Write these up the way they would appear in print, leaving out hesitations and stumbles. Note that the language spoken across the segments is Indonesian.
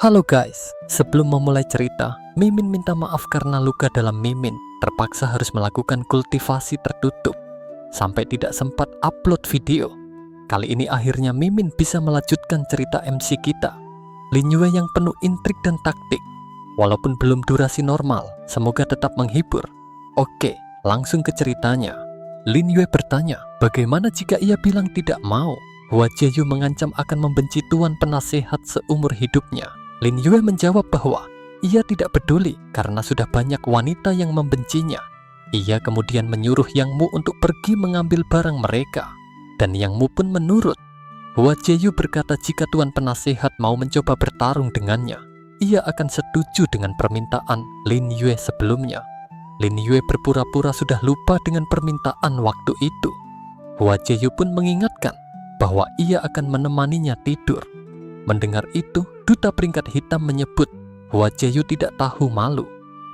Halo guys, sebelum memulai cerita, Mimin minta maaf karena luka dalam Mimin terpaksa harus melakukan kultivasi tertutup sampai tidak sempat upload video. Kali ini akhirnya Mimin bisa melanjutkan cerita MC kita, Lin Yue yang penuh intrik dan taktik. Walaupun belum durasi normal, semoga tetap menghibur. Oke, langsung ke ceritanya. Lin Yue bertanya, bagaimana jika ia bilang tidak mau? Hua Jieyu mengancam akan membenci tuan penasehat seumur hidupnya. Lin Yue menjawab bahwa ia tidak peduli karena sudah banyak wanita yang membencinya. Ia kemudian menyuruh Yang Mu untuk pergi mengambil barang mereka, dan Yang Mu pun menurut. Hua Jieyu berkata jika tuan penasehat mau mencoba bertarung dengannya, ia akan setuju dengan permintaan Lin Yue sebelumnya. Lin Yue berpura-pura sudah lupa dengan permintaan waktu itu. Hua Jieyu pun mengingatkan bahwa ia akan menemaninya tidur. Mendengar itu, duta peringkat hitam menyebut Hua Jieyu tidak tahu malu.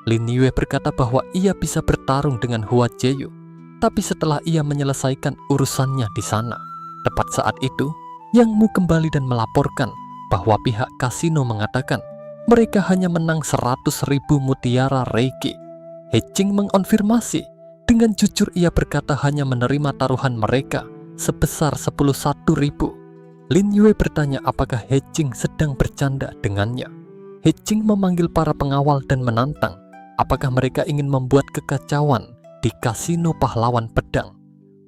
Lin Yue berkata bahwa ia bisa bertarung dengan Hua Jieyu, tapi setelah ia menyelesaikan urusannya di sana. Tepat saat itu, Yang Mu kembali dan melaporkan bahwa pihak kasino mengatakan mereka hanya menang 100.000 mutiara Reiki. He Jing mengonfirmasi. Dengan jujur ia berkata hanya menerima taruhan mereka sebesar 11.000. Lin Yue bertanya apakah He Jing sedang bercanda dengannya. He Jing memanggil para pengawal dan menantang apakah mereka ingin membuat kekacauan di kasino pahlawan pedang.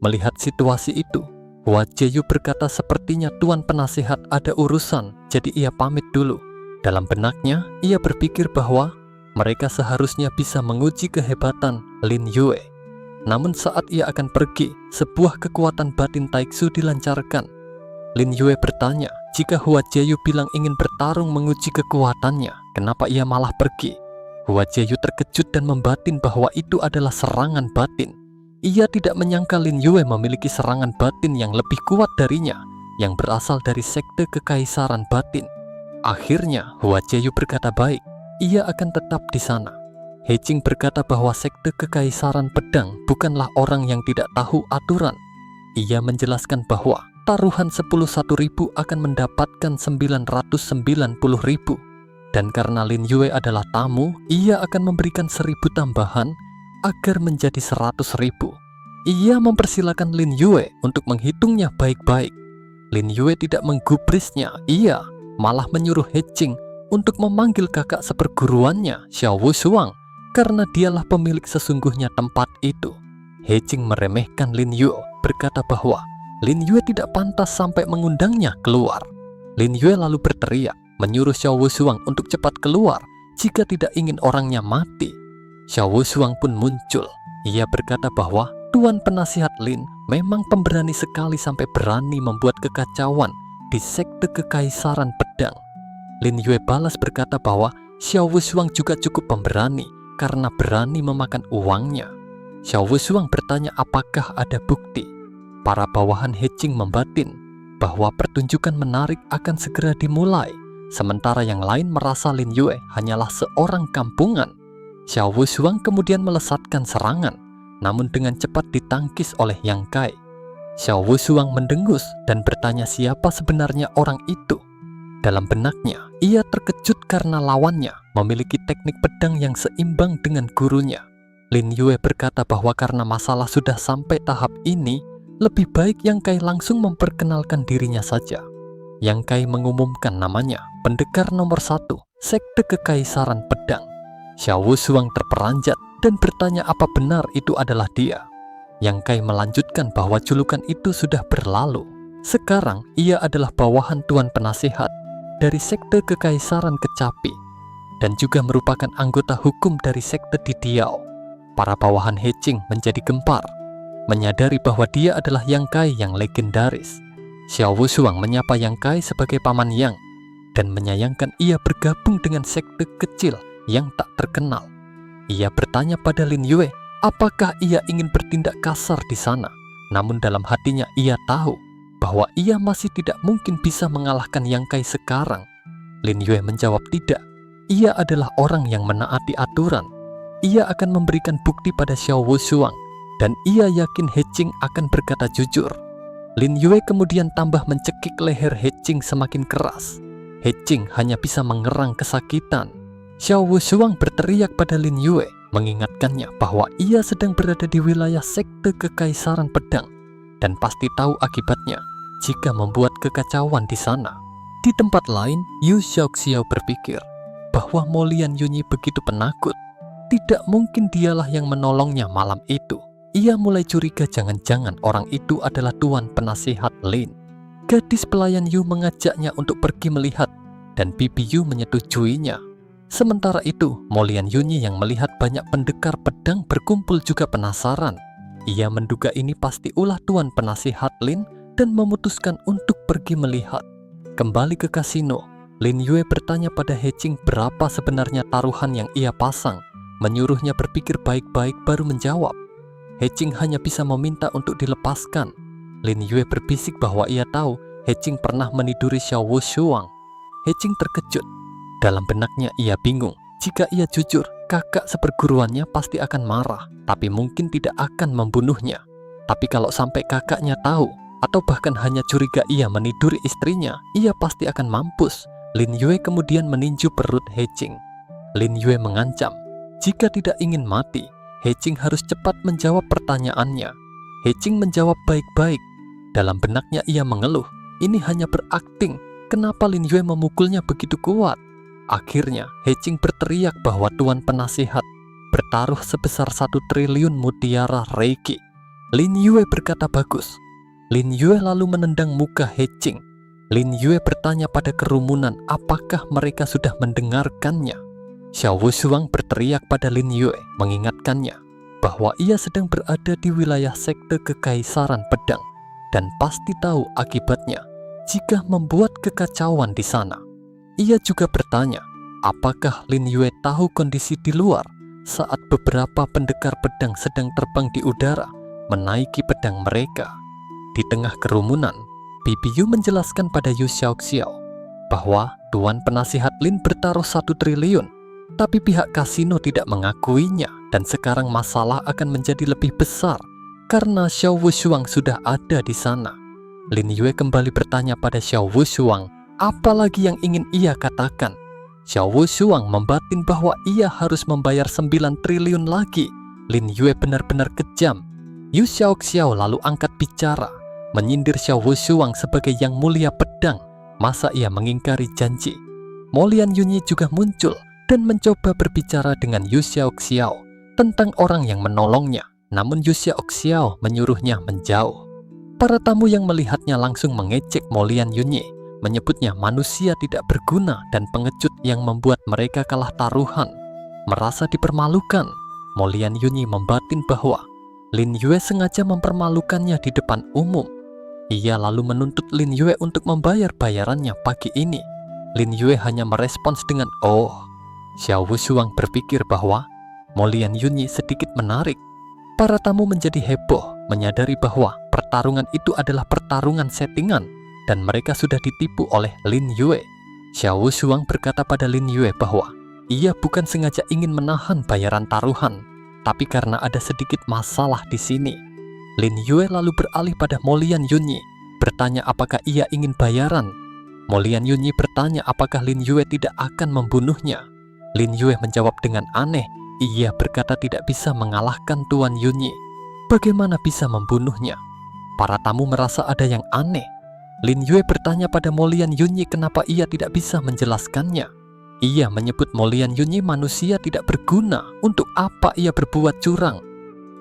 Melihat situasi itu, Hua Jieyu berkata sepertinya tuan penasehat ada urusan, jadi ia pamit dulu. Dalam benaknya, ia berpikir bahwa mereka seharusnya bisa menguji kehebatan Lin Yue. Namun saat ia akan pergi, sebuah kekuatan batin Taiksu dilancarkan. Lin Yue bertanya, jika Hua Jieyu bilang ingin bertarung menguji kekuatannya, kenapa ia malah pergi? Hua Jieyu terkejut dan membatin bahwa itu adalah serangan batin. Ia tidak menyangka Lin Yue memiliki serangan batin yang lebih kuat darinya, yang berasal dari sekte kekaisaran batin. Akhirnya, Hua Jieyu berkata baik, ia akan tetap di sana. He Jing berkata bahwa sekte kekaisaran pedang bukanlah orang yang tidak tahu aturan. Ia menjelaskan bahwa taruhan 11.000 akan mendapatkan 990.000. Dan karena Lin Yue adalah tamu, ia akan memberikan 1.000 tambahan agar menjadi 100.000. Ia mempersilakan Lin Yue untuk menghitungnya baik-baik. Lin Yue tidak menggubrisnya, ia malah menyuruh He Jing untuk memanggil kakak seperguruannya, Xiao Wushuang, karena dialah pemilik sesungguhnya tempat itu. He Jing meremehkan Lin Yue, berkata bahwa Lin Yue tidak pantas sampai mengundangnya keluar. Lin Yue lalu berteriak, menyuruh Xiao Wushuang untuk cepat keluar jika tidak ingin orangnya mati. Xiao Wushuang pun muncul. Ia berkata bahwa tuan penasihat Lin memang pemberani sekali sampai berani membuat kekacauan di sekte kekaisaran pedang. Lin Yue balas berkata bahwa Xiao Wushuang juga cukup pemberani karena berani memakan uangnya. Xiao Wushuang bertanya apakah ada bukti. Para bawahan He Jing membatin bahwa pertunjukan menarik akan segera dimulai, sementara yang lain merasa Lin Yue hanyalah seorang kampungan. Xiao Wushuang kemudian melesatkan serangan, namun dengan cepat ditangkis oleh Yang Kai. Xiao Wushuang mendengus dan bertanya siapa sebenarnya orang itu. Dalam benaknya, ia terkejut karena lawannya memiliki teknik pedang yang seimbang dengan gurunya. Lin Yue berkata bahwa karena masalah sudah sampai tahap ini, lebih baik Yang Kai langsung memperkenalkan dirinya saja. Yang Kai mengumumkan namanya, pendekar nomor 1, sekte kekaisaran pedang. Xiao Wushuang terperanjat dan bertanya apa benar itu adalah dia. Yang Kai melanjutkan bahwa julukan itu sudah berlalu. Sekarang ia adalah bawahan tuan penasehat dari sekte kekaisaran kecapi dan juga merupakan anggota hukum dari sekte Didiao. Para bawahan He Jing menjadi gempar, menyadari bahwa dia adalah Yang Kai yang legendaris. Xiao Wushuang menyapa Yang Kai sebagai paman Yang dan menyayangkan ia bergabung dengan sekte kecil yang tak terkenal. Ia bertanya pada Lin Yue apakah ia ingin bertindak kasar di sana, namun dalam hatinya ia tahu bahwa ia masih tidak mungkin bisa mengalahkan Yang Kai sekarang. Lin Yue menjawab tidak. Ia adalah orang yang menaati aturan. Ia akan memberikan bukti pada Xiao Wushuang dan ia yakin He Jing akan berkata jujur. Lin Yue kemudian tambah mencekik leher He Jing semakin keras. He Jing hanya bisa mengerang kesakitan. Xiao Wushuang berteriak pada Lin Yue, mengingatkannya bahwa ia sedang berada di wilayah sekte Kekaisaran Pedang dan pasti tahu akibatnya jika membuat kekacauan di sana. Di tempat lain, Yu Xiaoxiao berpikir bahwa Mo Lian Yunyi begitu penakut. Tidak mungkin dialah yang menolongnya malam itu. Ia mulai curiga jangan-jangan orang itu adalah tuan penasihat Lin. Gadis pelayan Yu mengajaknya untuk pergi melihat dan bibi Yu menyetujuinya. Sementara itu, Mo Lian Yunyi yang melihat banyak pendekar pedang berkumpul juga penasaran. Ia menduga ini pasti ulah tuan penasihat Lin dan memutuskan untuk pergi melihat. Kembali ke kasino, Lin Yue bertanya pada He Jing berapa sebenarnya taruhan yang ia pasang, menyuruhnya berpikir baik-baik baru menjawab. He Jing hanya bisa meminta untuk dilepaskan. Lin Yue berbisik bahwa ia tahu He Jing pernah meniduri Xiao Wushuang. He Jing terkejut. Dalam benaknya ia bingung. Jika ia jujur, kakak seperguruannya pasti akan marah, tapi mungkin tidak akan membunuhnya. Tapi kalau sampai kakaknya tahu, atau bahkan hanya curiga ia meniduri istrinya, ia pasti akan mampus. Lin Yue kemudian meninju perut He Jing. Lin Yue mengancam, jika tidak ingin mati, He Jing harus cepat menjawab pertanyaannya. He Jing menjawab baik-baik. Dalam benaknya ia mengeluh, ini hanya berakting. Kenapa Lin Yue memukulnya begitu kuat? Akhirnya, He Jing berteriak bahwa tuan penasihat bertaruh sebesar 1 triliun mutiara Reiki. Lin Yue berkata bagus. Lin Yue lalu menendang muka He Jing. Lin Yue bertanya pada kerumunan apakah mereka sudah mendengarkannya. Xiao Wushuang berteriak pada Lin Yue, mengingatkannya bahwa ia sedang berada di wilayah sekte Kekaisaran Pedang dan pasti tahu akibatnya jika membuat kekacauan di sana. Ia juga bertanya, apakah Lin Yue tahu kondisi di luar saat beberapa pendekar pedang sedang terbang di udara, menaiki pedang mereka. Di tengah kerumunan, bibi Yu menjelaskan pada Yu Xiaoxiao bahwa tuan penasihat Lin bertaruh 1 triliun, tapi pihak kasino tidak mengakuinya dan sekarang masalah akan menjadi lebih besar karena Xiao Wushuang sudah ada di sana. Lin Yue kembali bertanya pada Xiao Wushuang, apalagi yang ingin ia katakan. Xiao Wushuang membatin bahwa ia harus membayar 9 triliun lagi. Lin Yue benar-benar kejam. Yu Xiaoxiao lalu angkat bicara, menyindir Xiao Wushuang sebagai yang mulia pedang. Masa ia mengingkari janji? Mo Lian Yunyi juga muncul dan mencoba berbicara dengan Yu Xiaoxiao tentang orang yang menolongnya. Namun Yu Xiaoxiao menyuruhnya menjauh. Para tamu yang melihatnya langsung mengejek Mo Lian Yunyi, menyebutnya manusia tidak berguna dan pengecut yang membuat mereka kalah taruhan. Merasa dipermalukan, Mo Lian Yunyi membatin bahwa Lin Yue sengaja mempermalukannya di depan umum. Ia lalu menuntut Lin Yue untuk membayar bayarannya pagi ini. Lin Yue hanya merespons dengan "Oh." Xiao Wushuang berpikir bahwa Mo Lian Yunyi sedikit menarik. Para tamu menjadi heboh, menyadari bahwa pertarungan itu adalah pertarungan settingan dan mereka sudah ditipu oleh Lin Yue. Xiao Wushuang berkata pada Lin Yue bahwa ia bukan sengaja ingin menahan bayaran taruhan, tapi karena ada sedikit masalah di sini. Lin Yue lalu beralih pada Mo Lian Yunyi, bertanya apakah ia ingin bayaran. Mo Lian Yunyi bertanya apakah Lin Yue tidak akan membunuhnya. Lin Yue menjawab dengan aneh, ia berkata tidak bisa mengalahkan Tuan Yunyi. Bagaimana bisa membunuhnya? Para tamu merasa ada yang aneh. Lin Yue bertanya pada Mo Lian Yunyi kenapa ia tidak bisa menjelaskannya. Ia menyebut Mo Lian Yunyi manusia tidak berguna, untuk apa ia berbuat curang.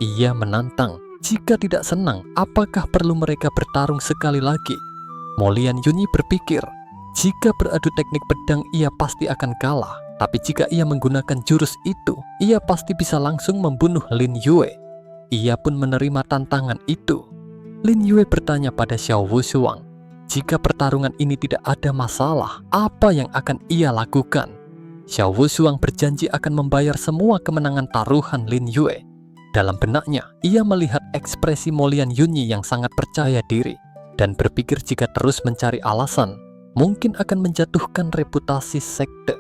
Ia menantang, jika tidak senang, apakah perlu mereka bertarung sekali lagi? Mo Lian Yunyi berpikir, jika beradu teknik pedang ia pasti akan kalah, tapi jika ia menggunakan jurus itu, ia pasti bisa langsung membunuh Lin Yue. Ia pun menerima tantangan itu. Lin Yue bertanya pada Xiao Wushuang, jika pertarungan ini tidak ada masalah, apa yang akan ia lakukan? Xiao Wushuang berjanji akan membayar semua kemenangan taruhan Lin Yue. Dalam benaknya, ia melihat ekspresi Mo Lian Yunyi yang sangat percaya diri dan berpikir jika terus mencari alasan, mungkin akan menjatuhkan reputasi sekte.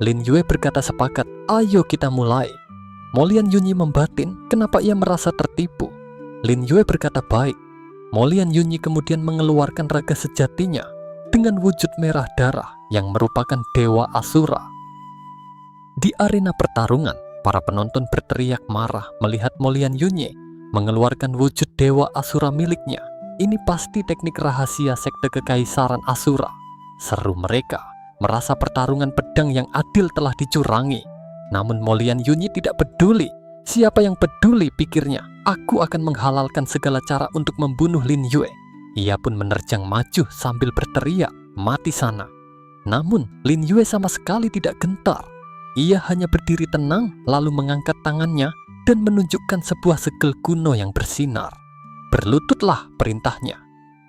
Lin Yue berkata sepakat, ayo kita mulai. Mo Lian Yunyi membatin, kenapa ia merasa tertipu. Lin Yue berkata baik. Mo Lian Yunyi kemudian mengeluarkan raga sejatinya. dengan wujud merah darah yang merupakan Dewa Asura. Di arena pertarungan, para penonton berteriak marah melihat Molian Yunye mengeluarkan wujud Dewa Asura miliknya. Ini pasti teknik rahasia sekte Kekaisaran Asura. Seru mereka, merasa pertarungan pedang yang adil telah dicurangi. Namun Molian Yunye tidak peduli. Siapa yang peduli, pikirnya, aku akan menghalalkan segala cara untuk membunuh Lin Yue. Ia pun menerjang maju sambil berteriak, mati sana. Namun Lin Yue sama sekali tidak gentar. Ia hanya berdiri tenang lalu mengangkat tangannya dan menunjukkan sebuah segel kuno yang bersinar. Berlututlah, perintahnya.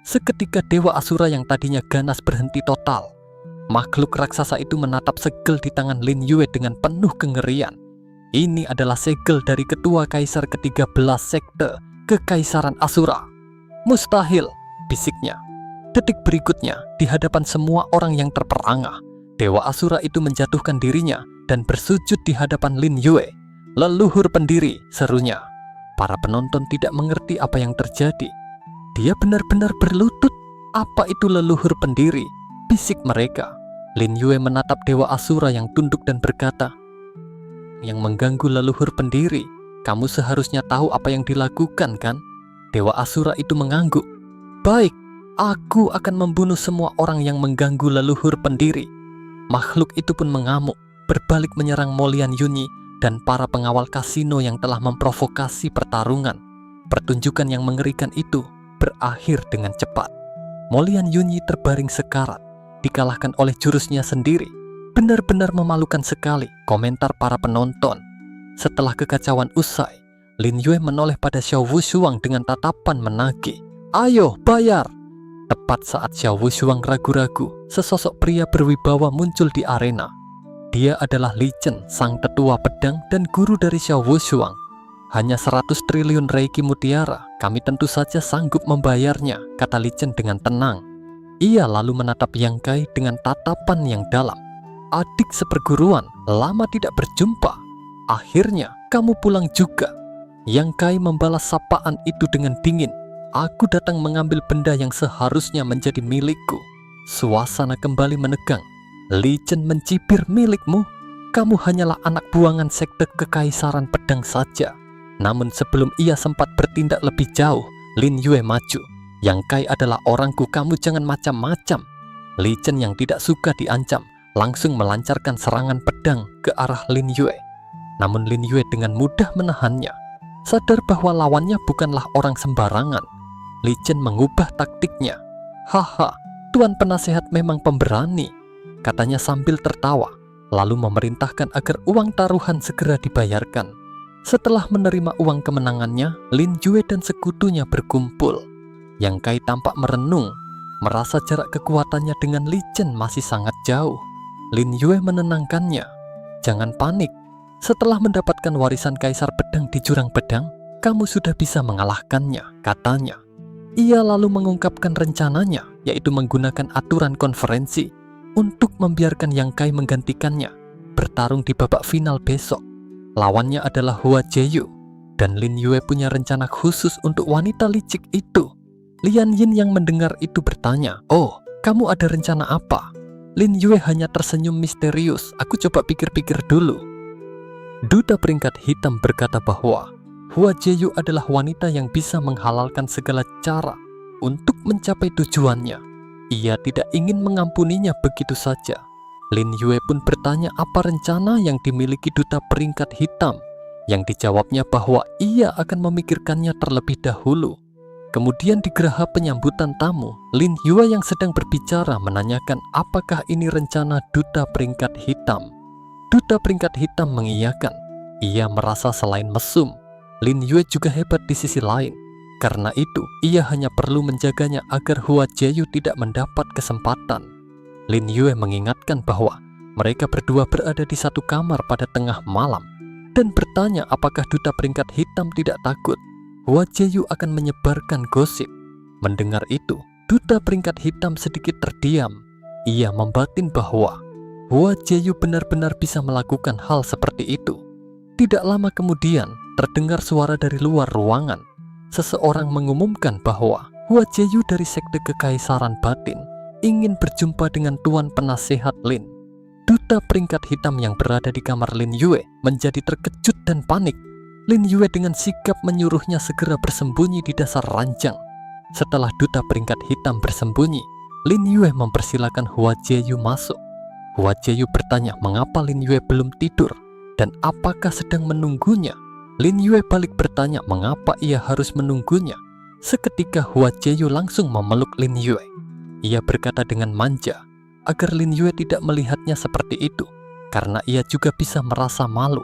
Seketika Dewa Asura yang tadinya ganas berhenti total. Makhluk raksasa itu menatap segel di tangan Lin Yue dengan penuh kengerian. Ini adalah segel dari ketua kaisar ke-13 sekte Kekaisaran Asura. Mustahil, bisiknya. Detik berikutnya, di hadapan semua orang yang terperangah, Dewa Asura itu menjatuhkan dirinya dan bersujud di hadapan Lin Yue. Leluhur pendiri, serunya. Para penonton tidak mengerti apa yang terjadi. Dia benar-benar berlutut. Apa itu leluhur pendiri? Bisik mereka. Lin Yue menatap Dewa Asura yang tunduk dan berkata, "Yang mengganggu leluhur pendiri, kamu seharusnya tahu apa yang dilakukan, kan?" Dewa Asura itu mengangguk. "Baik, aku akan membunuh semua orang yang mengganggu leluhur pendiri." Makhluk itu pun mengamuk, berbalik menyerang Molian Yunye dan para pengawal kasino yang telah memprovokasi pertarungan. Pertunjukan yang mengerikan itu berakhir dengan cepat. Molian Yunye terbaring sekarat, dikalahkan oleh jurusnya sendiri. Benar-benar memalukan sekali, komentar para penonton. Setelah kekacauan usai, Lin Yue menoleh pada Xiao Wushuang dengan tatapan menagih. "Ayo, bayar!" Tepat saat Xiao Wushuang ragu-ragu, sesosok pria berwibawa muncul di arena. Dia adalah Li Chen, sang tetua pedang dan guru dari Xiao Wushuang. "Hanya 100 triliun reiki mutiara, kami tentu saja sanggup membayarnya," kata Li Chen dengan tenang. Ia lalu menatap Yang Kai dengan tatapan yang dalam. "Adik seperguruan, lama tidak berjumpa. Akhirnya kamu pulang juga." Yang Kai membalas sapaan itu dengan dingin. "Aku datang mengambil benda yang seharusnya menjadi milikku." Suasana kembali menegang. Li Chen mencibir, "Milikmu? Kamu hanyalah anak buangan sekte Kekaisaran Pedang saja." Namun sebelum ia sempat bertindak lebih jauh, Lin Yue maju. "Yang Kai adalah orangku, kamu jangan macam-macam." Li Chen yang tidak suka diancam, langsung melancarkan serangan pedang ke arah Lin Yue. Namun Lin Yue dengan mudah menahannya. Sadar bahwa lawannya bukanlah orang sembarangan, Li Chen mengubah taktiknya. "Haha, Tuan Penasehat memang pemberani," katanya sambil tertawa, lalu memerintahkan agar uang taruhan segera dibayarkan. Setelah menerima uang kemenangannya, Lin Yue dan sekutunya berkumpul. Yang Kai tampak merenung, merasa jarak kekuatannya dengan Li Chen masih sangat jauh. Lin Yue menenangkannya. "Jangan panik. Setelah mendapatkan warisan Kaisar Pedang di Jurang Pedang, kamu sudah bisa mengalahkannya," katanya. Ia lalu mengungkapkan rencananya, yaitu menggunakan aturan konferensi untuk membiarkan Yang Kai menggantikannya bertarung di babak final besok. Lawannya adalah Hua Jieyu, dan Lin Yue punya rencana khusus untuk wanita licik itu. Lian Yin yang mendengar itu bertanya, "Oh, kamu ada rencana apa?" Lin Yue hanya tersenyum misterius. "Aku coba pikir-pikir dulu." Duta Peringkat Hitam berkata bahwa Hua Jieyu adalah wanita yang bisa menghalalkan segala cara untuk mencapai tujuannya. Ia tidak ingin mengampuninya begitu saja. Lin Yue pun bertanya apa rencana yang dimiliki Duta Peringkat Hitam, yang dijawabnya bahwa ia akan memikirkannya terlebih dahulu. Kemudian di geraha penyambutan tamu, Lin Yue yang sedang berbicara menanyakan apakah ini rencana Duta Peringkat Hitam. Duta Peringkat Hitam mengiyakan. Ia merasa selain mesum, Lin Yue juga hebat di sisi lain. Karena itu, ia hanya perlu menjaganya agar Hua Jieyu tidak mendapat kesempatan. Lin Yue mengingatkan bahwa mereka berdua berada di satu kamar pada tengah malam dan bertanya apakah Duta Peringkat Hitam tidak takut Hua Jieyu akan menyebarkan gosip. Mendengar itu, Duta Peringkat Hitam sedikit terdiam. Ia membatin bahwa Hua Jieyu benar-benar bisa melakukan hal seperti itu. Tidak lama kemudian, terdengar suara dari luar ruangan. Seseorang mengumumkan bahwa Hua Jieyu dari Sekte Kekaisaran Batin ingin berjumpa dengan Tuan Penasehat Lin. Duta peringkat hitam yang berada di kamar Lin Yue menjadi terkejut dan panik. Lin Yue dengan sigap menyuruhnya segera bersembunyi di dasar ranjang. Setelah duta peringkat hitam bersembunyi, Lin Yue mempersilahkan Hua Jieyu masuk. Hua Jieyu bertanya mengapa Lin Yue belum tidur dan apakah sedang menunggunya. Lin Yue balik bertanya mengapa ia harus menunggunya. Seketika Hua Jieyu langsung memeluk Lin Yue. Ia berkata dengan manja agar Lin Yue tidak melihatnya seperti itu, karena ia juga bisa merasa malu.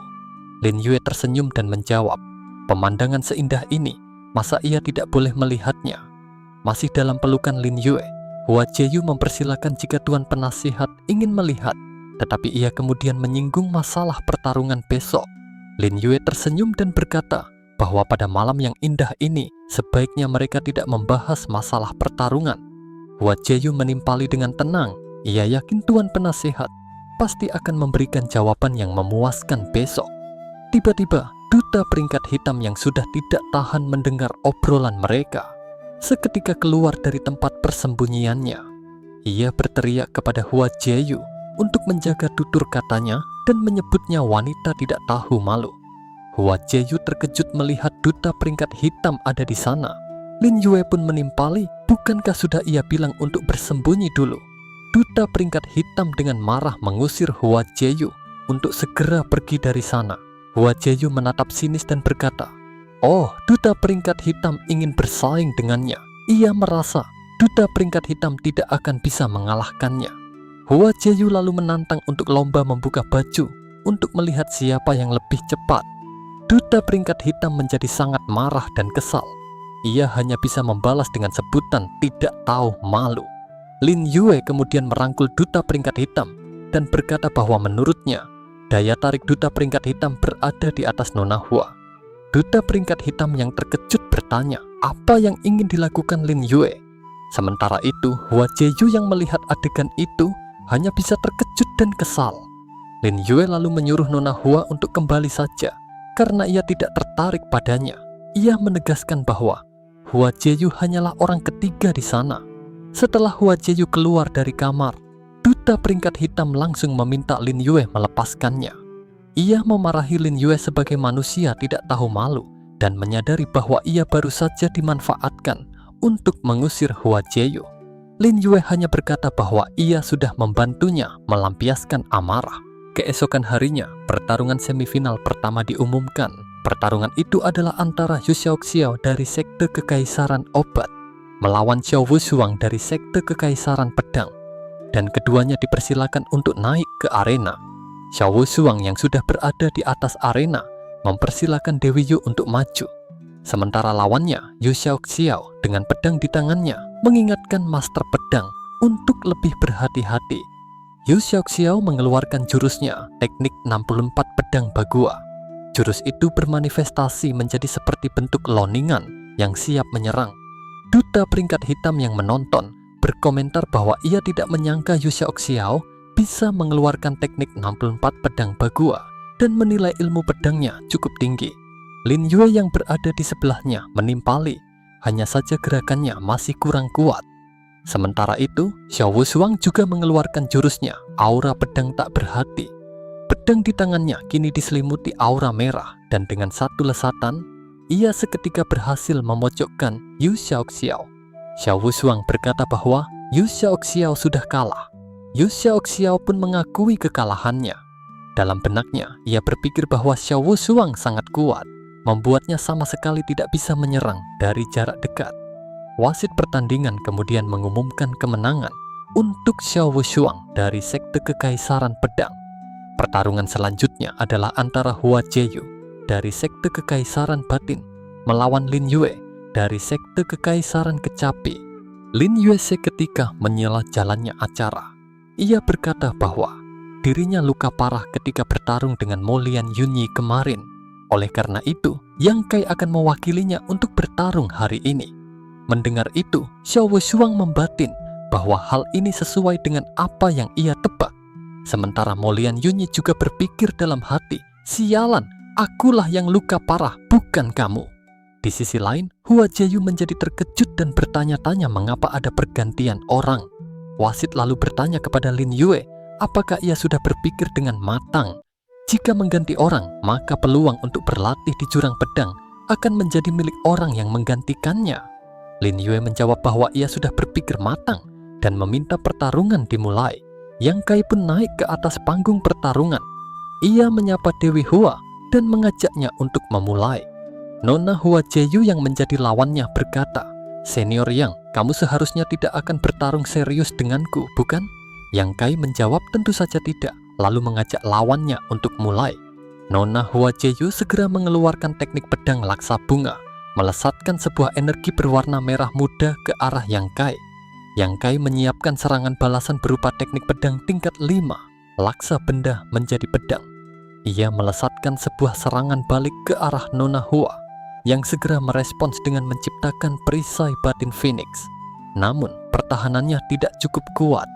Lin Yue tersenyum dan menjawab, pemandangan seindah ini, masa ia tidak boleh melihatnya? Masih dalam pelukan Lin Yue, Hua Jieyu mempersilahkan jika Tuan Penasihat ingin melihat, tetapi ia kemudian menyinggung masalah pertarungan besok. Lin Yue tersenyum dan berkata bahwa pada malam yang indah ini sebaiknya mereka tidak membahas masalah pertarungan. Hua Jieyu menimpali dengan tenang. Ia yakin Tuan Penasehat pasti akan memberikan jawaban yang memuaskan besok. Tiba-tiba duta peringkat hitam yang sudah tidak tahan mendengar obrolan mereka seketika keluar dari tempat persembunyiannya. Ia berteriak kepada Hua Jieyu untuk menjaga tutur katanya dan menyebutnya wanita tidak tahu malu. Hua Jieyu terkejut melihat duta peringkat hitam ada di sana. Lin Yue pun menimpali, bukankah sudah ia bilang untuk bersembunyi dulu? Duta peringkat hitam dengan marah mengusir Hua Jieyu untuk segera pergi dari sana. Hua Jieyu menatap sinis dan berkata, oh, duta peringkat hitam ingin bersaing dengannya. Ia merasa duta peringkat hitam tidak akan bisa mengalahkannya. Hua Jieyu lalu menantang untuk lomba membuka baju untuk melihat siapa yang lebih cepat. Duta peringkat hitam menjadi sangat marah dan kesal. Ia hanya bisa membalas dengan sebutan tidak tahu malu. Lin Yue kemudian merangkul duta peringkat hitam dan berkata bahwa menurutnya daya tarik duta peringkat hitam berada di atas Nona Hua. Duta peringkat hitam yang terkejut bertanya apa yang ingin dilakukan Lin Yue. Sementara itu Hua Jieyu yang melihat adegan itu hanya bisa terkejut dan kesal. Lin Yue lalu menyuruh Nona Hua untuk kembali saja karena ia tidak tertarik padanya. Ia menegaskan bahwa Hua Jieyu hanyalah orang ketiga di sana. Setelah Hua Jieyu keluar dari kamar, duta peringkat hitam langsung meminta Lin Yue melepaskannya. Ia memarahi Lin Yue sebagai manusia tidak tahu malu dan menyadari bahwa ia baru saja dimanfaatkan untuk mengusir Hua Jieyu. Lin Yue hanya berkata bahwa ia sudah membantunya melampiaskan amarah. Keesokan harinya, pertarungan semifinal pertama diumumkan. Pertarungan itu adalah antara Yu Xiaoxiao dari sekte Kekaisaran Obat melawan Xiao Wushuang dari sekte Kekaisaran Pedang, dan keduanya dipersilakan untuk naik ke arena. Xiao Wushuang yang sudah berada di atas arena mempersilakan Dewi Yu untuk maju. Sementara lawannya, Yu Xiaoxiao dengan pedang di tangannya mengingatkan master pedang untuk lebih berhati-hati. Yu Xiaoxiao mengeluarkan jurusnya, teknik 64 pedang Bagua. Jurus itu bermanifestasi menjadi seperti bentuk loningan yang siap menyerang. Duta peringkat hitam yang menonton berkomentar bahwa ia tidak menyangka Yu Xiaoxiao bisa mengeluarkan teknik 64 pedang Bagua dan menilai ilmu pedangnya cukup tinggi. Lin Yue yang berada di sebelahnya menimpali, hanya saja gerakannya masih kurang kuat. Sementara itu, Xiao Wushuang juga mengeluarkan jurusnya, aura pedang tak berhati. Pedang di tangannya kini diselimuti aura merah, dan dengan satu lesatan, ia seketika berhasil memojokkan Yu Xiaoxiao. Xiao Wushuang berkata bahwa Yu Xiaoxiao sudah kalah. Yu Xiaoxiao pun mengakui kekalahannya. Dalam benaknya, ia berpikir bahwa Xiao Wushuang sangat kuat, membuatnya sama sekali tidak bisa menyerang dari jarak dekat. Wasit pertandingan kemudian mengumumkan kemenangan untuk Xiao Wushuang dari sekte Kekaisaran Pedang. Pertarungan selanjutnya adalah antara Hua Jieyu dari sekte Kekaisaran Batin melawan Lin Yue dari sekte Kekaisaran Kecapi. Lin Yue seketika menyela jalannya acara. Ia berkata bahwa dirinya luka parah ketika bertarung dengan Mo Lian Yunyi kemarin. Oleh karena itu, Yang Kai akan mewakilinya untuk bertarung hari ini. Mendengar itu, Xiao Wushuang membatin bahwa hal ini sesuai dengan apa yang ia tebak. Sementara Mo Lian Yunyi juga berpikir dalam hati, sialan, akulah yang luka parah, bukan kamu. Di sisi lain, Hua Jieyu menjadi terkejut dan bertanya-tanya mengapa ada pergantian orang. wasit lalu bertanya kepada Lin Yue, apakah ia sudah berpikir dengan matang? Jika mengganti orang, maka peluang untuk berlatih di jurang pedang akan menjadi milik orang yang menggantikannya. Lin Yue menjawab bahwa ia sudah berpikir matang dan meminta pertarungan dimulai. Yang Kai pun naik ke atas panggung pertarungan. Ia menyapa Dewi Hua dan mengajaknya untuk memulai. Nona Hua Jeyu yang menjadi lawannya berkata, "Senior Yang, kamu seharusnya tidak akan bertarung serius denganku, bukan?" Yang Kai menjawab tentu saja tidak, lalu mengajak lawannya untuk mulai. Nona Hua Jeyu segera mengeluarkan teknik pedang laksa bunga, melesatkan sebuah energi berwarna merah muda ke arah Yang Kai. Yang Kai menyiapkan serangan balasan berupa teknik pedang tingkat 5, laksa benda menjadi pedang. Ia melesatkan sebuah serangan balik ke arah Nona Hua, yang segera merespons dengan menciptakan perisai batin Phoenix. Namun, pertahanannya tidak cukup kuat.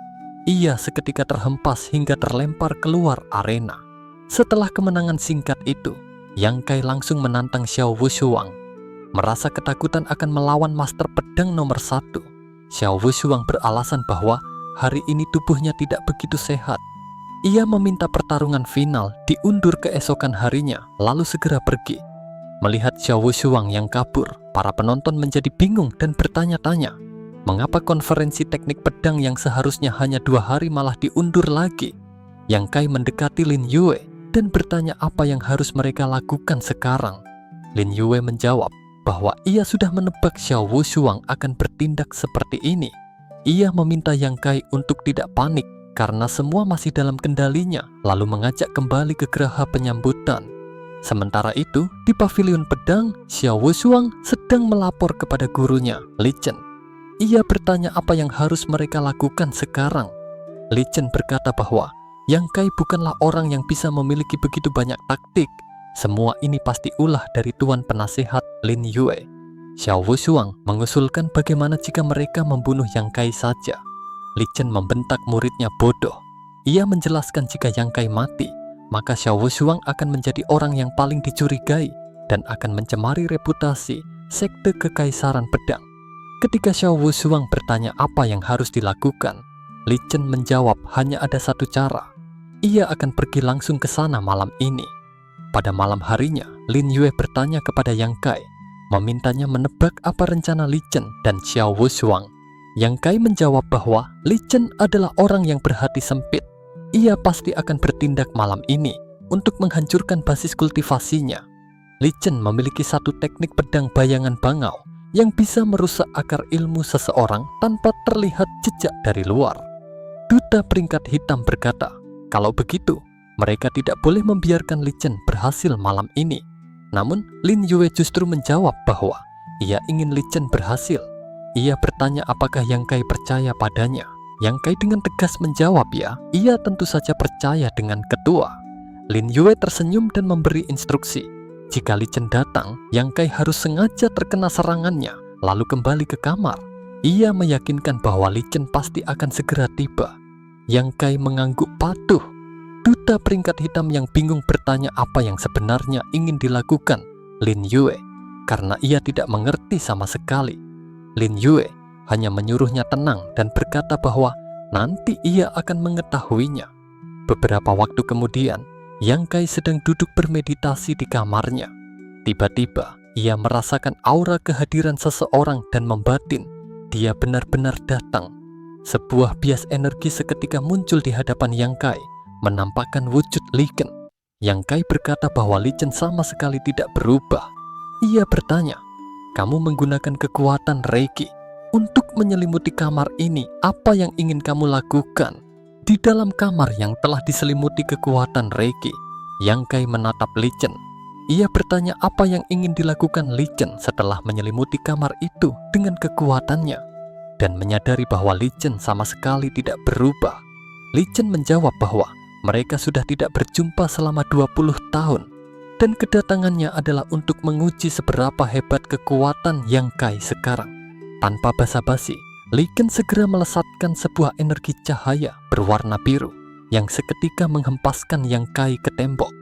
Ia seketika terhempas hingga terlempar keluar arena. Setelah kemenangan singkat itu, Yang Kai langsung menantang Xiao Wushuang. Merasa ketakutan akan melawan master pedang nomor 1, Xiao Wushuang beralasan bahwa hari ini tubuhnya tidak begitu sehat. Ia meminta pertarungan final diundur keesokan harinya, lalu segera pergi. Melihat Xiao Wushuang yang kabur, para penonton menjadi bingung dan bertanya-tanya, mengapa konferensi teknik pedang yang seharusnya hanya 2 hari malah diundur lagi? Yang Kai mendekati Lin Yue dan bertanya apa yang harus mereka lakukan sekarang. Lin Yue menjawab bahwa ia sudah menebak Xiao Wushuang akan bertindak seperti ini. Ia meminta Yang Kai untuk tidak panik karena semua masih dalam kendalinya, lalu mengajak kembali ke geraha penyambutan. Sementara itu, di pavilion pedang, Xiao Wushuang sedang melapor kepada gurunya, Li Chen. Ia bertanya apa yang harus mereka lakukan sekarang. Li Chen berkata bahwa Yang Kai bukanlah orang yang bisa memiliki begitu banyak taktik. Semua ini pasti ulah dari tuan penasehat Lin Yue. Xiao Wushuang mengusulkan bagaimana jika mereka membunuh Yang Kai saja. Li Chen membentak muridnya bodoh. Ia menjelaskan jika Yang Kai mati, maka Xiao Wushuang akan menjadi orang yang paling dicurigai dan akan mencemari reputasi sekte kekaisaran pedang. Ketika Xiao Wushuang bertanya apa yang harus dilakukan, Li Chen menjawab hanya ada satu cara. Ia akan pergi langsung ke sana malam ini. Pada malam harinya, Lin Yue bertanya kepada Yang Kai, memintanya menebak apa rencana Li Chen dan Xiao Wushuang. Yang Kai menjawab bahwa Li Chen adalah orang yang berhati sempit. Ia pasti akan bertindak malam ini untuk menghancurkan basis kultivasinya. Li Chen memiliki satu teknik pedang bayangan bangau yang bisa merusak akar ilmu seseorang tanpa terlihat jejak dari luar. Duta peringkat hitam berkata, kalau begitu, mereka tidak boleh membiarkan Li Chen berhasil malam ini. Namun, Lin Yue justru menjawab bahwa ia ingin Li Chen berhasil. Ia bertanya apakah Yang Kai percaya padanya. Yang Kai dengan tegas menjawab ya, ia tentu saja percaya dengan ketua. Lin Yue tersenyum dan memberi instruksi. Jika Li Chen datang, Yang Kai harus sengaja terkena serangannya, lalu kembali ke kamar. Ia meyakinkan bahwa Li Chen pasti akan segera tiba. Yang Kai mengangguk patuh. Duta peringkat hitam yang bingung bertanya apa yang sebenarnya ingin dilakukan Lin Yue, karena ia tidak mengerti sama sekali. Lin Yue hanya menyuruhnya tenang dan berkata bahwa nanti ia akan mengetahuinya. Beberapa waktu kemudian, Yang Kai sedang duduk bermeditasi di kamarnya. Tiba-tiba, ia merasakan aura kehadiran seseorang dan membatin, dia benar-benar datang. Sebuah bias energi seketika muncul di hadapan Yang Kai, menampakkan wujud Li Chen. Yang Kai berkata bahwa Li Chen sama sekali tidak berubah. Ia bertanya, kamu menggunakan kekuatan Reiki untuk menyelimuti kamar ini, apa yang ingin kamu lakukan? Di dalam kamar yang telah diselimuti kekuatan Reiki, Yang Kai menatap Li Chen. Ia bertanya apa yang ingin dilakukan Li Chen setelah menyelimuti kamar itu dengan kekuatannya, dan menyadari bahwa Li Chen sama sekali tidak berubah. Li Chen menjawab bahwa mereka sudah tidak berjumpa selama 20 tahun, dan kedatangannya adalah untuk menguji seberapa hebat kekuatan Yang Kai sekarang. Tanpa basa-basi, Li Chen segera melesatkan sebuah energi cahaya berwarna biru yang seketika menghempaskan Yang Kai ke tembok.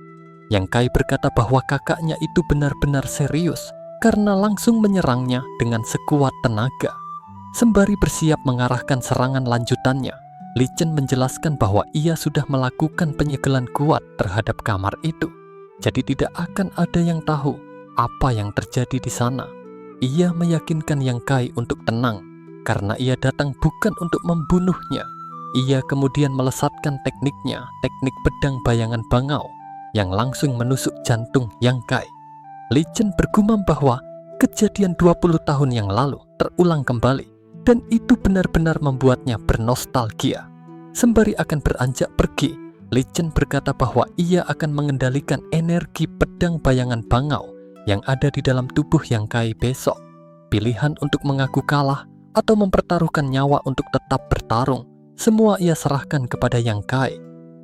Yang Kai berkata bahwa kakaknya itu benar-benar serius karena langsung menyerangnya dengan sekuat tenaga. Sembari bersiap mengarahkan serangan lanjutannya, Li Chen menjelaskan bahwa ia sudah melakukan penyegelan kuat terhadap kamar itu. Jadi tidak akan ada yang tahu apa yang terjadi di sana. Ia meyakinkan Yang Kai untuk tenang, karena ia datang bukan untuk membunuhnya. Ia kemudian melesatkan tekniknya, teknik pedang bayangan bangau, yang langsung menusuk jantung Yang Kai. Li Chen bergumam bahwa kejadian 20 tahun yang lalu terulang kembali, dan itu benar-benar membuatnya bernostalgia. Sembari akan beranjak pergi, Li Chen berkata bahwa ia akan mengendalikan energi pedang bayangan bangau yang ada di dalam tubuh Yang Kai besok. Pilihan untuk mengaku kalah atau mempertaruhkan nyawa untuk tetap bertarung, semua ia serahkan kepada Yang Kai.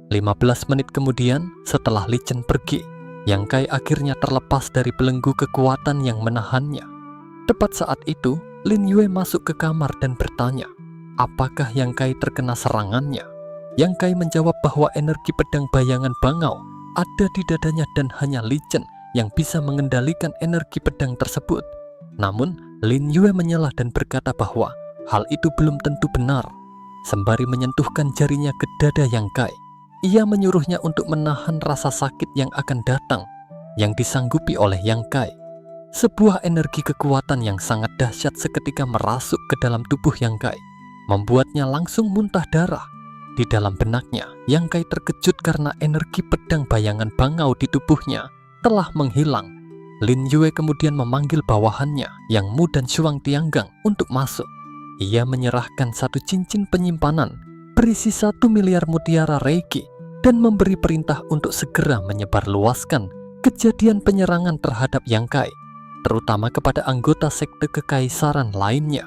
15 menit kemudian, setelah Li Chen pergi, Yang Kai akhirnya terlepas dari belenggu kekuatan yang menahannya. Tepat saat itu, Lin Yue masuk ke kamar dan bertanya, apakah Yang Kai terkena serangannya? Yang Kai menjawab bahwa energi pedang bayangan bangau ada di dadanya dan hanya Li Chen yang bisa mengendalikan energi pedang tersebut. Namun, Lin Yue menyalah dan berkata bahwa hal itu belum tentu benar. Sembari menyentuhkan jarinya ke dada Yang Kai, ia menyuruhnya untuk menahan rasa sakit yang akan datang, yang disanggupi oleh Yang Kai. Sebuah energi kekuatan yang sangat dahsyat seketika merasuk ke dalam tubuh Yang Kai, membuatnya langsung muntah darah. Di dalam benaknya, Yang Kai terkejut karena energi pedang bayangan bangau di tubuhnya telah menghilang. Lin Yue kemudian memanggil bawahannya, Yang Mu dan Shuang Tianggang untuk masuk. Ia menyerahkan satu cincin penyimpanan berisi 1 miliar mutiara Reiki dan memberi perintah untuk segera menyebarluaskan kejadian penyerangan terhadap Yang Kai, terutama kepada anggota sekte kekaisaran lainnya.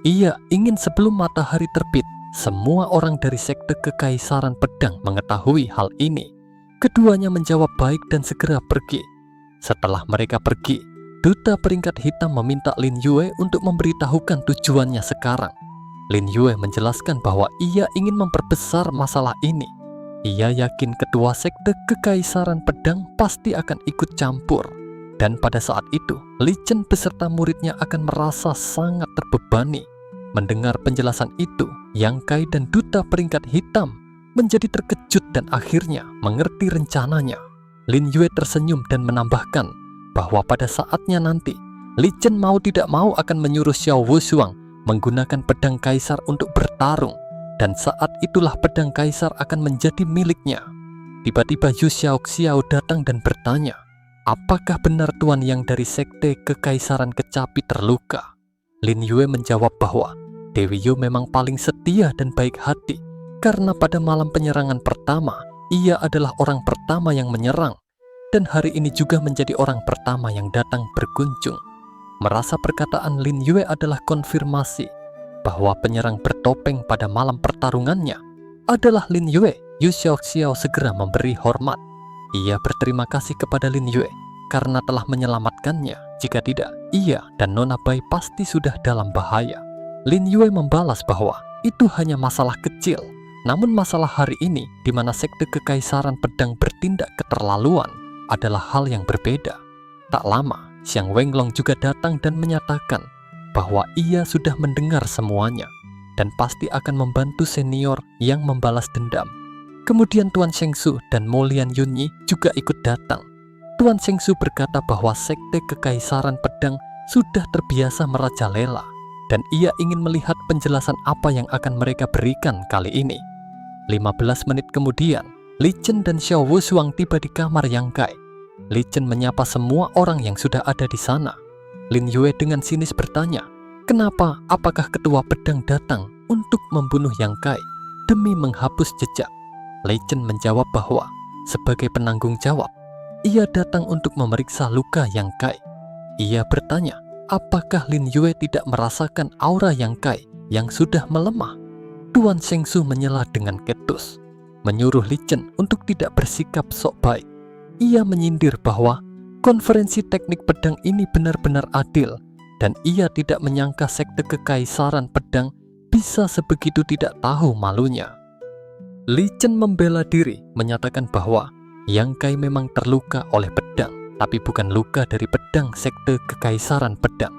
Ia ingin sebelum matahari terbit, semua orang dari sekte kekaisaran pedang mengetahui hal ini. Keduanya menjawab baik dan segera pergi. Setelah mereka pergi, duta peringkat hitam meminta Lin Yue untuk memberitahukan tujuannya sekarang. Lin Yue menjelaskan bahwa ia ingin memperbesar masalah ini. Ia yakin ketua sekte kekaisaran pedang pasti akan ikut campur. Dan pada saat itu, Li Chen beserta muridnya akan merasa sangat terbebani. Mendengar penjelasan itu, Yang Kai dan duta peringkat hitam menjadi terkejut dan akhirnya mengerti rencananya. Lin Yue tersenyum dan menambahkan bahwa pada saatnya nanti, Li Chen mau tidak mau akan menyuruh Xiao Wushuang menggunakan pedang kaisar untuk bertarung, dan saat itulah pedang kaisar akan menjadi miliknya. Tiba-tiba Yu Xiaoxiao datang dan bertanya, apakah benar tuan Yang dari sekte kekaisaran kecapi terluka? Lin Yue menjawab bahwa Dewi Yu memang paling setia dan baik hati, karena pada malam penyerangan pertama, ia adalah orang pertama yang menyerang, dan hari ini juga menjadi orang pertama yang datang berkunjung. Merasa perkataan Lin Yue adalah konfirmasi bahwa penyerang bertopeng pada malam pertarungannya adalah Lin Yue, Yu Xiaoxiao segera memberi hormat. Ia berterima kasih kepada Lin Yue karena telah menyelamatkannya. Jika tidak, ia dan Nona Bai pasti sudah dalam bahaya. Lin Yue membalas bahwa itu hanya masalah kecil. Namun masalah hari ini, di mana sekte kekaisaran pedang bertindak keterlaluan, adalah hal yang berbeda. Tak lama, Xiang Wenglong juga datang dan menyatakan bahwa ia sudah mendengar semuanya dan pasti akan membantu senior yang membalas dendam. Kemudian Tuan Shengsu dan Molian Yunyi juga ikut datang. Tuan Shengsu berkata bahwa sekte kekaisaran pedang sudah terbiasa merajalela, dan ia ingin melihat penjelasan apa yang akan mereka berikan kali ini. 15 menit kemudian, Li Chen dan Xiao Wushuang tiba di kamar Yang Kai. Li Chen menyapa semua orang yang sudah ada di sana. Lin Yue dengan sinis bertanya, kenapa? Apakah ketua pedang datang untuk membunuh Yang Kai demi menghapus jejak? Li Chen menjawab bahwa sebagai penanggung jawab, ia datang untuk memeriksa luka Yang Kai. Ia bertanya, apakah Lin Yue tidak merasakan aura Yang Kai yang sudah melemah? Tuan Shengsu menyela dengan ketus, menyuruh Li Chen untuk tidak bersikap sok baik. Ia menyindir bahwa konferensi teknik pedang ini benar-benar adil, dan ia tidak menyangka sekte kekaisaran pedang bisa sebegitu tidak tahu malunya. Li Chen membela diri, menyatakan bahwa Yang Kai memang terluka oleh pedang, tapi bukan luka dari pedang sekte kekaisaran pedang.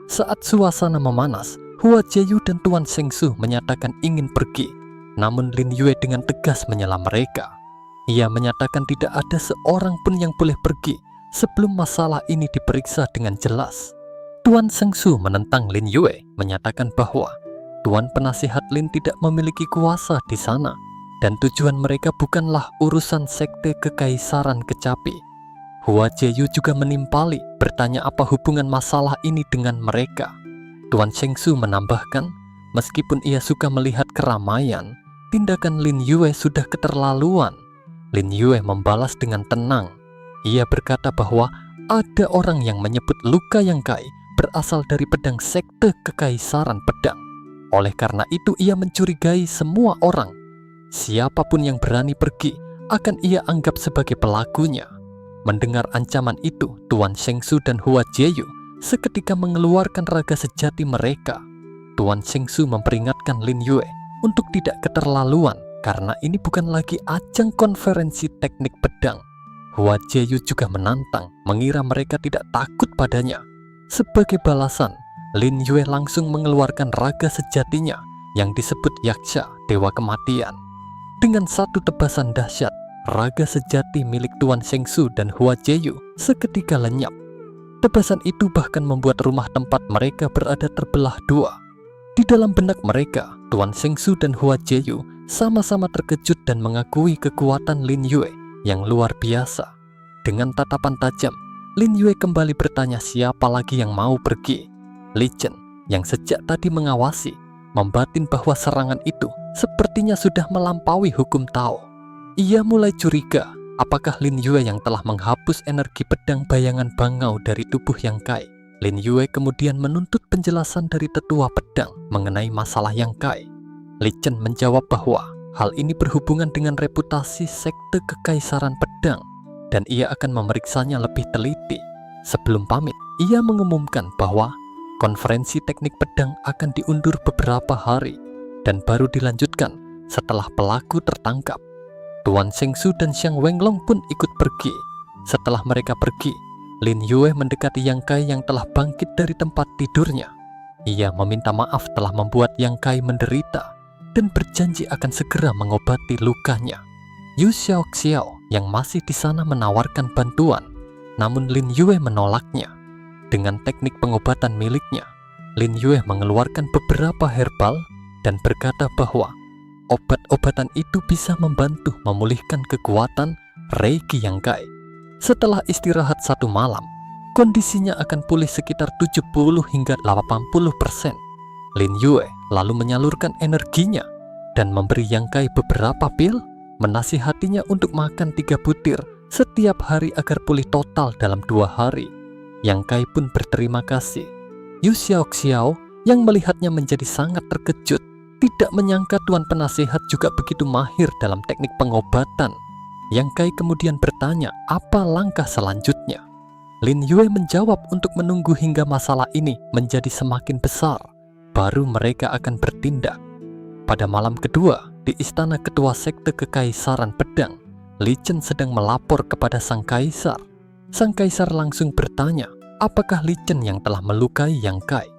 Saat suasana memanas, Hua Jieyu dan Tuan Shengsu menyatakan ingin pergi, namun Lin Yue dengan tegas menyela mereka. Ia menyatakan tidak ada seorang pun yang boleh pergi sebelum masalah ini diperiksa dengan jelas. Tuan Shengsu menentang Lin Yue, menyatakan bahwa Tuan Penasihat Lin tidak memiliki kuasa di sana, dan tujuan mereka bukanlah urusan sekte kekaisaran kecapi. Hua Jieyu juga menimpali, bertanya apa hubungan masalah ini dengan mereka. Tuan Shengsu menambahkan, meskipun ia suka melihat keramaian, tindakan Lin Yue sudah keterlaluan. Lin Yue membalas dengan tenang. Ia berkata bahwa ada orang yang menyebut luka yang Kai berasal dari pedang sekte kekaisaran pedang. Oleh karena itu ia mencurigai semua orang. Siapapun yang berani pergi akan ia anggap sebagai pelakunya. Mendengar ancaman itu, Tuan Shengsu dan Hua Jieyu seketika mengeluarkan raga sejati mereka. Tuan Shengsu memperingatkan Lin Yue untuk tidak keterlaluan karena ini bukan lagi ajang konferensi teknik pedang. Hua Jieyu juga menantang, mengira mereka tidak takut padanya. Sebagai balasan, Lin Yue langsung mengeluarkan raga sejatinya yang disebut Yaksha, Dewa Kematian. Dengan satu tebasan dahsyat, raga sejati milik Tuan Shengsu dan Hua Jieyu seketika lenyap. Tebasan itu bahkan membuat rumah tempat mereka berada terbelah dua. Di dalam benak mereka, Tuan Shengsu dan Hua Jieyu sama-sama terkejut dan mengakui kekuatan Lin Yue yang luar biasa. Dengan tatapan tajam, Lin Yue kembali bertanya siapa lagi yang mau pergi. Li Chen, yang sejak tadi mengawasi, membatin bahwa serangan itu sepertinya sudah melampaui hukum Tao. Ia mulai curiga, apakah Lin Yue yang telah menghapus energi pedang bayangan bangau dari tubuh Yang Kai. Lin Yue kemudian menuntut penjelasan dari tetua pedang mengenai masalah Yang Kai. Li Chen menjawab bahwa hal ini berhubungan dengan reputasi sekte kekaisaran pedang dan ia akan memeriksanya lebih teliti. Sebelum pamit, ia mengumumkan bahwa konferensi teknik pedang akan diundur beberapa hari dan baru dilanjutkan setelah pelaku tertangkap. Tuan Shengsu dan Xiang Wenglong pun ikut pergi. Setelah mereka pergi, Lin Yue mendekati Yang Kai yang telah bangkit dari tempat tidurnya. Ia meminta maaf telah membuat Yang Kai menderita dan berjanji akan segera mengobati lukanya. Yu Xiaoxiao yang masih di sana menawarkan bantuan, namun Lin Yue menolaknya. Dengan teknik pengobatan miliknya, Lin Yue mengeluarkan beberapa herbal dan berkata bahwa obat-obatan itu bisa membantu memulihkan kekuatan Reiki Yang Kai. Setelah istirahat 1 malam, kondisinya akan pulih sekitar 70 hingga 80%. Lin Yue lalu menyalurkan energinya dan memberi Yang Kai beberapa pil, menasihatinya untuk makan 3 butir setiap hari agar pulih total dalam 2 hari. Yang Kai pun berterima kasih. Yu Xiaoxiao yang melihatnya menjadi sangat terkejut, tidak menyangka Tuan Penasihat juga begitu mahir dalam teknik pengobatan. Yang Kai kemudian bertanya apa langkah selanjutnya. Lin Yue menjawab untuk menunggu hingga masalah ini menjadi semakin besar, baru mereka akan bertindak. Pada malam kedua, di istana ketua sekte kekaisaran pedang, Li Chen sedang melapor kepada sang kaisar. Sang kaisar langsung bertanya, apakah Li Chen yang telah melukai Yang Kai?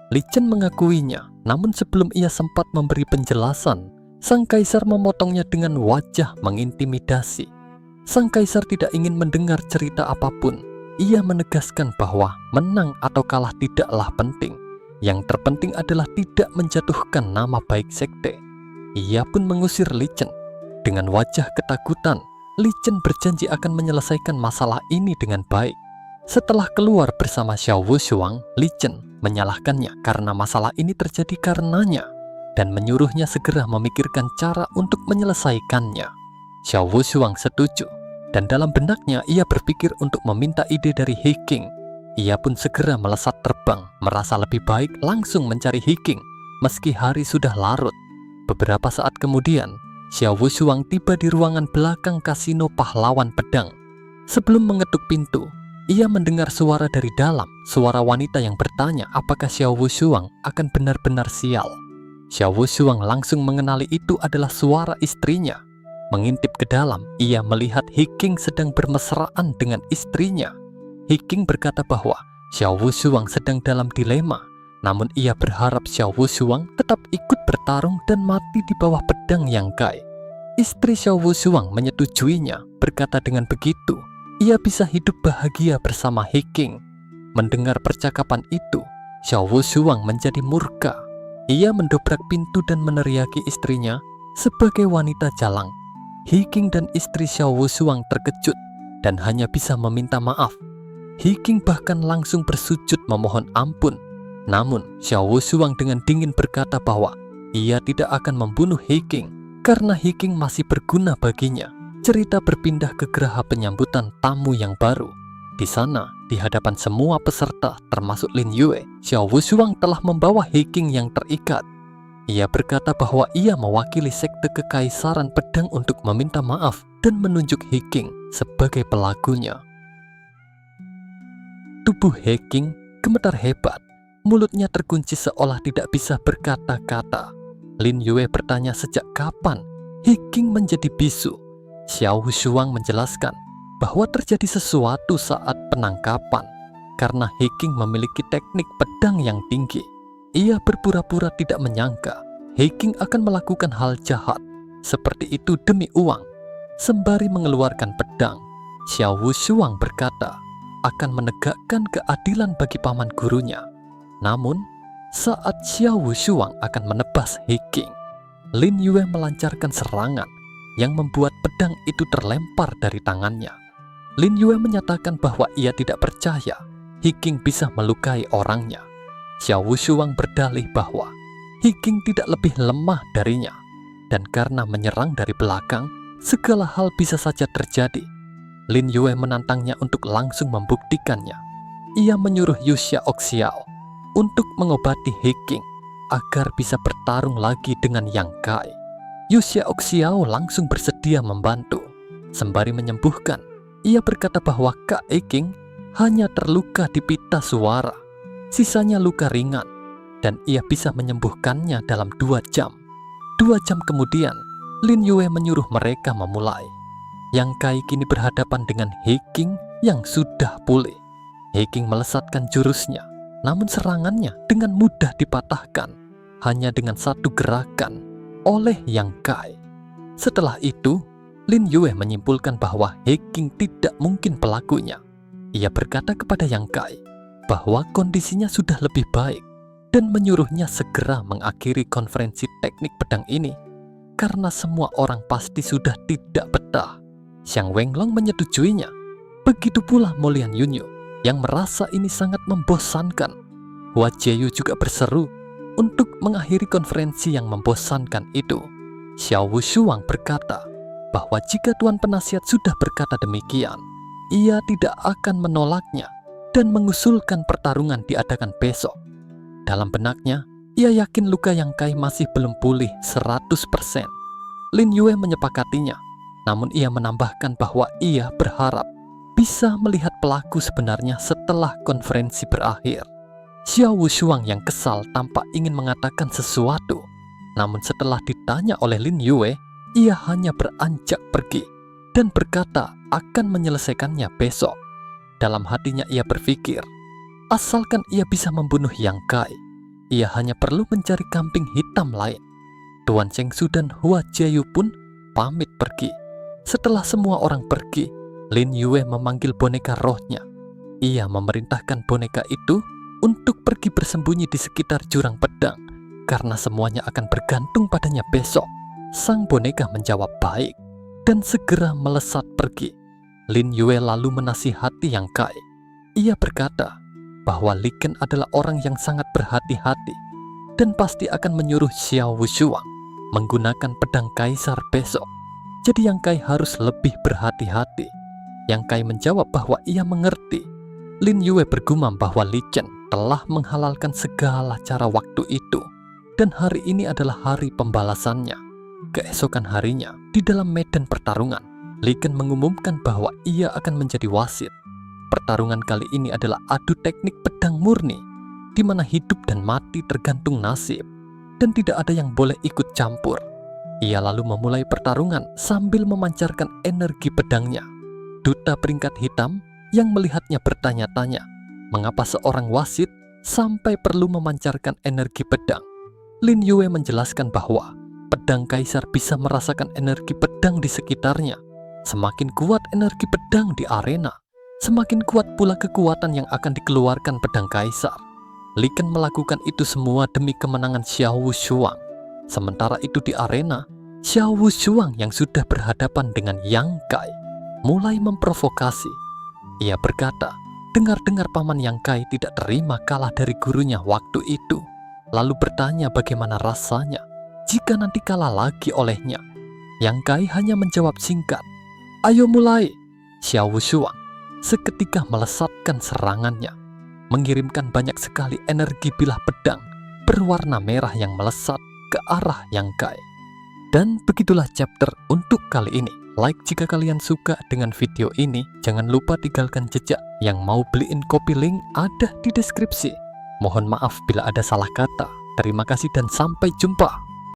Li Chen mengakuinya, namun sebelum ia sempat memberi penjelasan, sang kaisar memotongnya dengan wajah mengintimidasi. Sang kaisar tidak ingin mendengar cerita apapun. Ia menegaskan bahwa menang atau kalah tidaklah penting. Yang terpenting adalah tidak menjatuhkan nama baik sekte. Ia pun mengusir Li Chen. Dengan wajah ketakutan, Li Chen berjanji akan menyelesaikan masalah ini dengan baik. Setelah keluar bersama Xiao Wushuang, Li Chen menyalahkannya karena masalah ini terjadi karenanya dan menyuruhnya segera memikirkan cara untuk menyelesaikannya. Xiao Wushuang setuju, dan dalam benaknya ia berpikir untuk meminta ide dari He King. Ia pun segera melesat terbang, merasa lebih baik langsung mencari He King meski hari sudah larut. Beberapa saat kemudian, Xiao Wushuang tiba di ruangan belakang kasino pahlawan pedang. Sebelum mengetuk pintu, ia mendengar suara dari dalam, suara wanita yang bertanya apakah Xiao Wushuang akan benar-benar sial. Xiao Wushuang langsung mengenali itu adalah suara istrinya. Mengintip ke dalam, ia melihat He King sedang bermesraan dengan istrinya. He King berkata bahwa Xiao Wushuang sedang dalam dilema Namun ia berharap Xiao Wushuang tetap ikut bertarung dan mati di bawah pedang Yang Kai. Istri Xiao Wushuang menyetujuinya, berkata dengan begitu, ia bisa hidup bahagia bersama He King. Mendengar percakapan itu, Xiao Wushuang menjadi murka. Ia mendobrak pintu dan meneriaki istrinya sebagai wanita jalang. He King dan istri Xiao Wushuang terkejut dan hanya bisa meminta maaf. He King bahkan langsung bersujud memohon ampun. Namun Xiao Wushuang dengan dingin berkata bahwa ia tidak akan membunuh He King karena He King masih berguna baginya. Cerita berpindah ke geraha penyambutan tamu yang baru. Di sana, di hadapan semua peserta termasuk Lin Yue, Xiao Wushuang telah membawa He King yang terikat. Ia berkata bahwa ia mewakili sekte kekaisaran pedang untuk meminta maaf dan menunjuk He King sebagai pelakunya. Tubuh He King gemetar hebat. Mulutnya terkunci seolah tidak bisa berkata-kata. Lin Yue bertanya sejak kapan He King menjadi bisu. Xiao Wushuang menjelaskan bahwa terjadi sesuatu saat penangkapan karena He King memiliki teknik pedang yang tinggi. Ia berpura-pura tidak menyangka He King akan melakukan hal jahat seperti itu demi uang. Sembari mengeluarkan pedang, Xiao Wushuang berkata akan menegakkan keadilan bagi paman gurunya. Namun, saat Xiao Wushuang akan menebas He King, Lin Yue melancarkan serangan yang membuat pedang itu terlempar dari tangannya. Lin Yue menyatakan bahwa ia tidak percaya He King bisa melukai orangnya. Xiao Wushuang berdalih bahwa He King tidak lebih lemah darinya, dan karena menyerang dari belakang, segala hal bisa saja terjadi. Lin Yue menantangnya untuk langsung membuktikannya. Ia menyuruh Yu Xiaoxiao untuk mengobati He King agar bisa bertarung lagi dengan Yang Kai. Yu Xiaoxiao langsung bersedia membantu. Sembari menyembuhkan, ia berkata bahwa Kak He King hanya terluka di pita suara. Sisanya luka ringan, dan ia bisa menyembuhkannya dalam 2 jam. 2 jam kemudian, Lin Yue menyuruh mereka memulai. Yang Kai kini berhadapan dengan He King yang sudah pulih. He King melesatkan jurusnya, namun serangannya dengan mudah dipatahkan hanya dengan satu gerakan oleh Yang Kai. Setelah itu, Lin Yue menyimpulkan bahwa He King tidak mungkin pelakunya. Ia berkata kepada Yang Kai bahwa kondisinya sudah lebih baik dan menyuruhnya segera mengakhiri konferensi teknik pedang ini karena semua orang pasti sudah tidak betah. Xiang Wenglong menyetujuinya. Begitu pula Mo Lian Yunyu yang merasa ini sangat membosankan. Hua Jieyu juga berseru untuk mengakhiri konferensi yang membosankan itu. Xiao Wushuang berkata bahwa jika Tuan Penasihat sudah berkata demikian, ia tidak akan menolaknya dan mengusulkan pertarungan diadakan besok. Dalam benaknya, ia yakin luka Yang Kai masih belum pulih 100%. Lin Yue menyepakatinya, namun ia menambahkan bahwa ia berharap bisa melihat pelaku sebenarnya setelah konferensi berakhir. Xiao Wushuang yang kesal tampak ingin mengatakan sesuatu, namun setelah ditanya oleh Lin Yue, ia hanya beranjak pergi dan berkata akan menyelesaikannya besok. Dalam hatinya ia berpikir, asalkan ia bisa membunuh Yang Kai, ia hanya perlu mencari kambing hitam lain. Tuan Chengsu dan Hua Jieyu pun pamit pergi. Setelah semua orang pergi, Lin Yue memanggil boneka rohnya. Ia memerintahkan boneka itu untuk pergi bersembunyi di sekitar jurang pedang karena semuanya akan bergantung padanya besok. Sang boneka menjawab baik dan segera melesat pergi. Lin Yue lalu menasihati Yang Kai. Ia berkata bahwa Li Ken adalah orang yang sangat berhati-hati dan pasti akan menyuruh Xiao Wushuang menggunakan pedang kaisar besok. Jadi Yang Kai harus lebih berhati-hati. Yang Kai menjawab bahwa ia mengerti. Lin Yue bergumam bahwa Li Chen telah menghalalkan segala cara waktu itu, dan hari ini adalah hari pembalasannya. Keesokan harinya, di dalam medan pertarungan, Li Ken mengumumkan bahwa ia akan menjadi wasit. Pertarungan kali ini adalah adu teknik pedang murni, di mana hidup dan mati tergantung nasib, dan tidak ada yang boleh ikut campur. Ia lalu memulai pertarungan sambil memancarkan energi pedangnya. Duta peringkat hitam yang melihatnya bertanya-tanya, mengapa seorang wasit sampai perlu memancarkan energi pedang. Lin Yue menjelaskan bahwa pedang kaisar bisa merasakan energi pedang di sekitarnya. Semakin kuat energi pedang di arena, semakin kuat pula kekuatan yang akan dikeluarkan pedang kaisar. Li Ken melakukan itu semua demi kemenangan Xiao Wushuang. Sementara itu di arena, Xiao Wushuang yang sudah berhadapan dengan Yang Kai mulai memprovokasi. Ia berkata, dengar-dengar paman Yang Kai tidak terima kalah dari gurunya waktu itu, lalu bertanya bagaimana rasanya jika nanti kalah lagi olehnya. Yang Kai hanya menjawab singkat, "Ayo mulai." Xiao Wushuang seketika melesatkan serangannya, mengirimkan banyak sekali energi bilah pedang berwarna merah yang melesat ke arah Yang Kai. Dan begitulah chapter untuk kali ini. Like jika kalian suka dengan video ini. Jangan lupa tinggalkan jejak. Yang mau beliin kopi link ada di deskripsi. Mohon maaf bila ada salah kata. Terima kasih dan sampai jumpa.